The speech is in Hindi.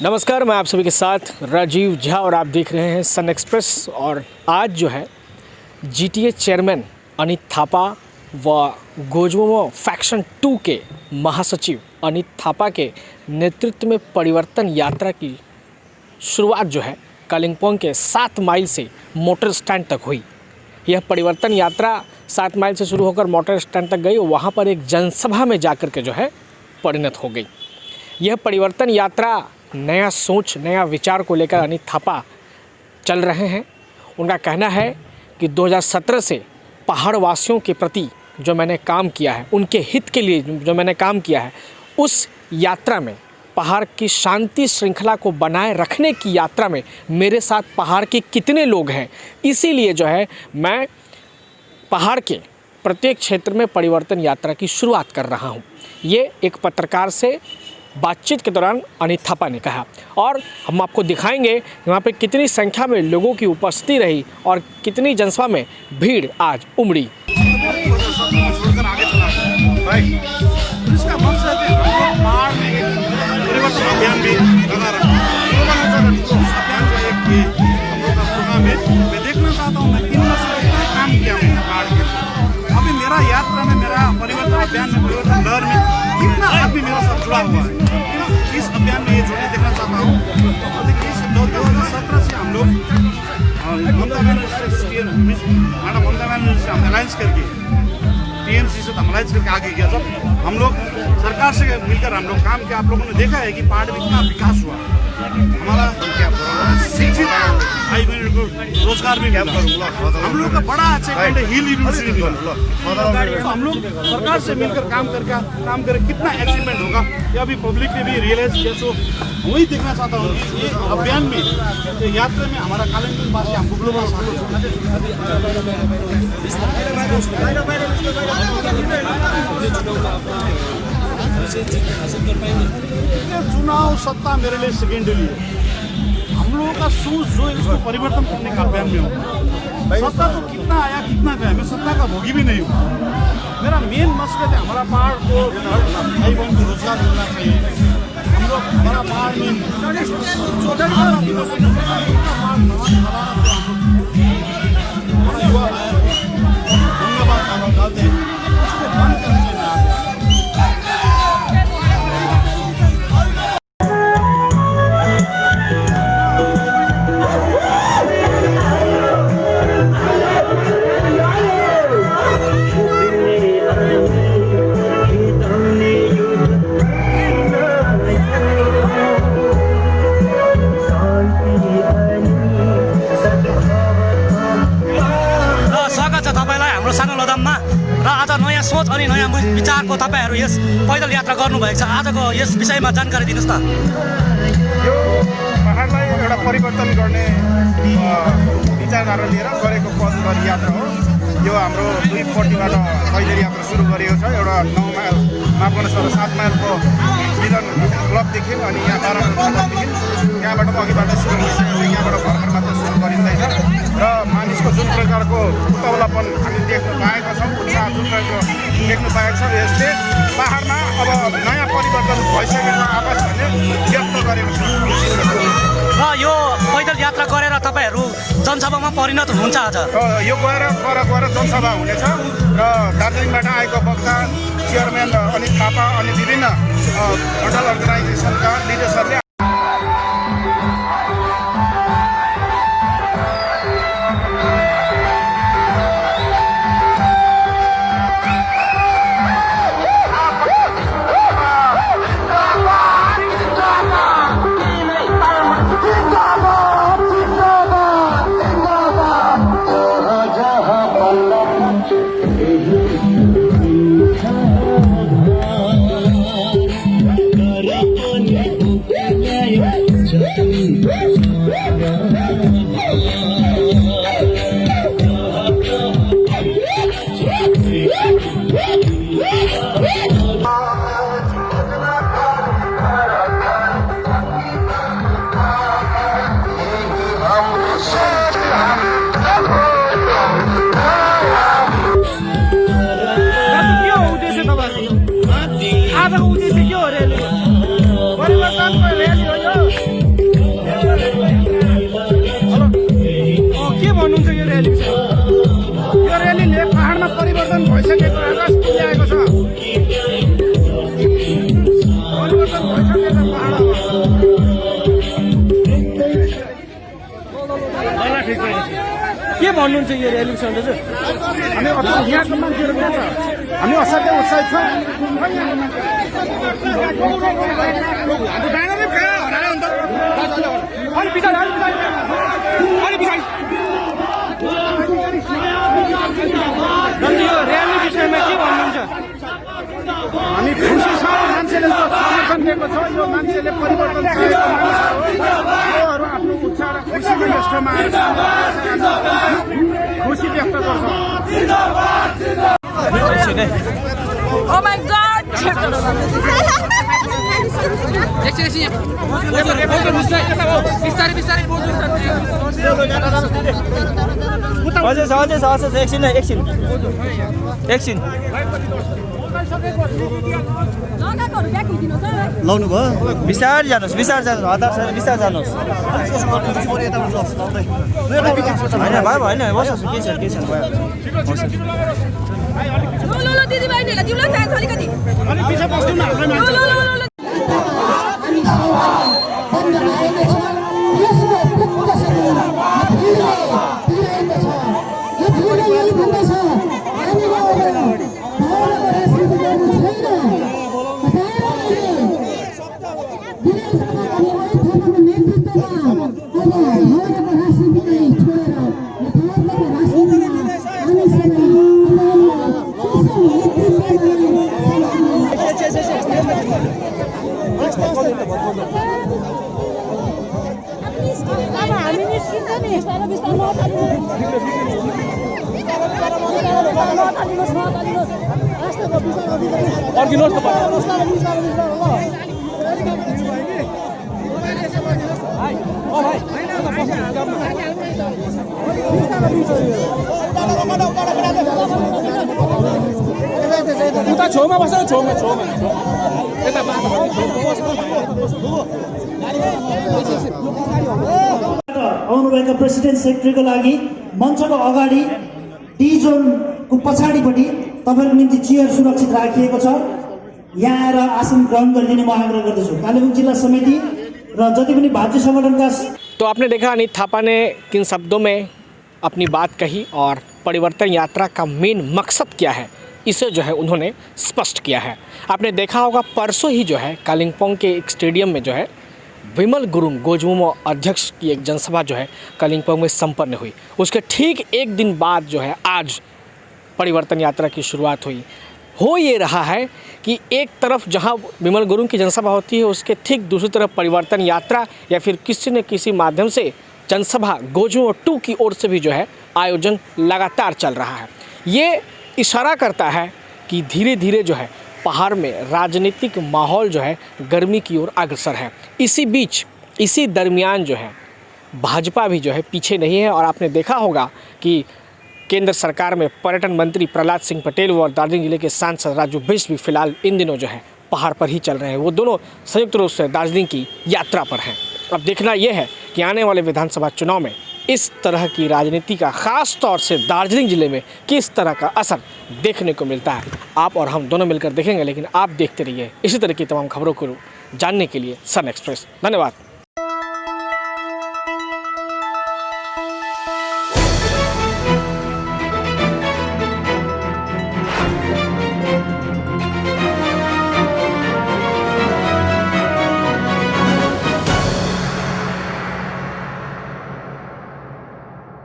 नमस्कार, मैं आप सभी के साथ राजीव झा और आप देख रहे हैं सन एक्सप्रेस। और आज जो है जीटीए चेयरमैन अनित थापा व गोजमोमो फैक्शन 2 के महासचिव अनित थापा के नेतृत्व में परिवर्तन यात्रा की शुरुआत जो है कालिम्पोंग के 7 माइल से मोटर स्टैंड तक हुई। यह परिवर्तन यात्रा 7 माइल से शुरू होकर मोटर स्टैंड तक गई। वहाँ पर एक जनसभा में जाकर के जो है परिणत हो गई। यह परिवर्तन यात्रा नया सोच, नया विचार को लेकर अनित थापा चल रहे हैं। उनका कहना है कि 2017 से पहाड़ वासियों के प्रति जो मैंने काम किया है, उनके हित के लिए जो मैंने काम किया है, उस यात्रा में पहाड़ की शांति श्रृंखला को बनाए रखने की यात्रा में मेरे साथ पहाड़ के कितने लोग हैं। इसीलिए जो है मैं पहाड़ के प्रत्येक क्षेत्र में परिवर्तन यात्रा की शुरुआत कर रहा हूँ। ये एक पत्रकार से बातचीत के दौरान अनित थापा ने कहा और हम आपको दिखाएंगे वहाँ पे कितनी संख्या में लोगों की उपस्थिति रही और कितनी जनसभा में भीड़ आज उमड़ी। अभी मेरा यात्रा में, मेरा परिवर्तन अभियान में, परिवर्तन लहर में कितना आदमी मेरे साथ जुड़ा हुआ है, इस अभियान में ये जुड़े देखना चाहता हूँ। तो देखिए, 2017 से हम लोग ममता बनर्जी से हम अलायंस करके, टीएमसी से हम अलायंस करके आगे गया। जब हम लोग सरकार से मिलकर हम लोग काम किया, आप लोगों ने देखा है कि पहाड़ में कितना विकास हुआ। हमारा शिक्षित भाई बहनों को रोजगार भी मिला। हम लोग का बड़ा अचीवमेंट है हिल यूनिवर्सिटी मिला। तो हम लोग सरकार से मिलकर काम करके कितना अचीवमेंट होगा, ये अभी पब्लिक ने भी रियलाइज किया। सो वही देखना चाहता हूँ कि ये अभियान में, ये यात्रा में हमारा कालिम्पोंग वासी हम लोग का साथ चुनाव सत्ता मेरे लिए सेकेंडरी है। हम लोगों का सोच जो है इसको परिवर्तन करने का अभियान में हो। सत्ता तो कितना आया कितना गया, मैं सत्ता का भोगी भी नहीं हूँ। मेरा मेन मसला है हमारा पहाड़ को भाई बहन को रोजगार मिलना चाहिए। हम लोग हमारा पहाड़ में सानो लदाममा र आज नयाँ सोच अनि नयाँ विचारको तपाईहरु यस पैदल यात्रा गर्नुभएको छ। आजको यस विषयमा जानकारी दिनुस् न। यो पहाडलाई एउटा परिवर्तन गर्ने विचारधारा लिएर गरेको पदल यात्रा हो। यो हाम्रो 240बाट पैदल यात्रा सुरु गरेको छ। एउटा 9 माइल माफ गर्न सक्छ 7 माइलको मिलन क्लबदेखि अनि यहाँ 12 क्लबदेखि यहाँबाट अघिबाट सुरु भइसकेको छ। यहाँबाट भर्खर मात्र सुरु गरिँदैछ र मानिसको जुन प्रकारको उत्तावलापन हामी देख्न पाएका छौँ, उत्साह जुन प्रकारको देख्न पाएका छौँ, यसले पहाडमा अब नयाँ परिवर्तन भइसकेको आवाज भन्ने व्यक्त गरेको छ। र यो पैदल यात्रा गरेर तपाईहरु जनसभामा परिणत हुनुहुन्छ आज। यो गएर जनसभा हुनेछ र दार्जिलिङबाट आएको वक्ता चेयरम्यान अनित थापा अनि विभिन्न मण्डल अर्गनाइजेसनका लिडर्सहरूले के भन्नुहुन्छ यो र्याली विषयमा चाहिँ? हामी यहाँको मान्छेहरू कहाँ छ? हामी असाध्यै उत्साहित छौँ। यो र्याली विषयमा के भन्नुहुन्छ? हामी खुसी छौँ, मान्छेले जो समर्थन दिएको छ, यो मान्छेले परिवर्तन चाहेको मानिसहरू हो। योहरू आफ्नो उत्साह र खुसीमा यस ठाउँमा आएर खुसी व्यक्त गर्छौँ। Oh my God! एकछिन लाउनु भयो बिस्तारै जानुहोस् हतार छैन बिस्तारै जानुहोस् होइन भाइ होइन बस्नुहोस् के छ दिदीबहिनीहरूलाई दिउँला चाहन्छ अलिकति उता छेउमा बस्छ छेउमा आउनुभएका प्रेसिडेन्ट सेक्रेटरीको लागि मञ्चको अगाडि डी जोनको पछाडिपट्टि तपाईँको निम्ति चेयर सुरक्षित राखिएको छ। यहाँ आएर आसन ग्रहण गरिदिने म आग्रह गर्दछु। कालेबुङ जिल्ला समिति र जति पनि भातृ संगठनका। तो आपने देखा अनित थापा ने किन शब्दों में अपनी बात कही और परिवर्तन यात्रा का मेन मकसद क्या है इसे जो है उन्होंने स्पष्ट किया है। आपने देखा होगा परसों ही जो है कालिम्पोंग के एक स्टेडियम में जो है विमल गुरुङ गोजमुमो अध्यक्ष की एक जनसभा जो है कालिम्पोंग में संपन्न हुई। उसके ठीक एक दिन बाद जो है आज परिवर्तन यात्रा की शुरुआत हुई। हो ये रहा है कि एक तरफ जहां विमल गुरुङ की जनसभा होती है उसके ठीक दूसरी तरफ परिवर्तन यात्रा या फिर किसी न किसी माध्यम से जनसभा गोजमुमो 2 की ओर से भी जो है आयोजन लगातार चल रहा है। ये इशारा करता है कि धीरे धीरे जो है पहाड़ में राजनीतिक माहौल जो है गर्मी की ओर अग्रसर है। इसी बीच इसी दरमियान जो है भाजपा भी जो है पीछे नहीं है और आपने देखा होगा कि केंद्र सरकार में पर्यटन मंत्री प्रहलाद सिंह पटेल और दार्जिलिंग जिले के सांसद राजू बिष्ट भी फिलहाल इन दिनों जो है पहाड़ पर ही चल रहे हैं। वो दोनों संयुक्त रूप से दार्जिलिंग की यात्रा पर हैं। अब देखना यह है कि आने वाले विधानसभा चुनाव में इस तरह की राजनीति का ख़ास तौर से दार्जिलिंग ज़िले में किस तरह का असर देखने को मिलता है। आप और हम दोनों मिलकर देखेंगे, लेकिन आप देखते रहिए इसी तरह की तमाम खबरों को जानने के लिए सन एक्सप्रेस। धन्यवाद।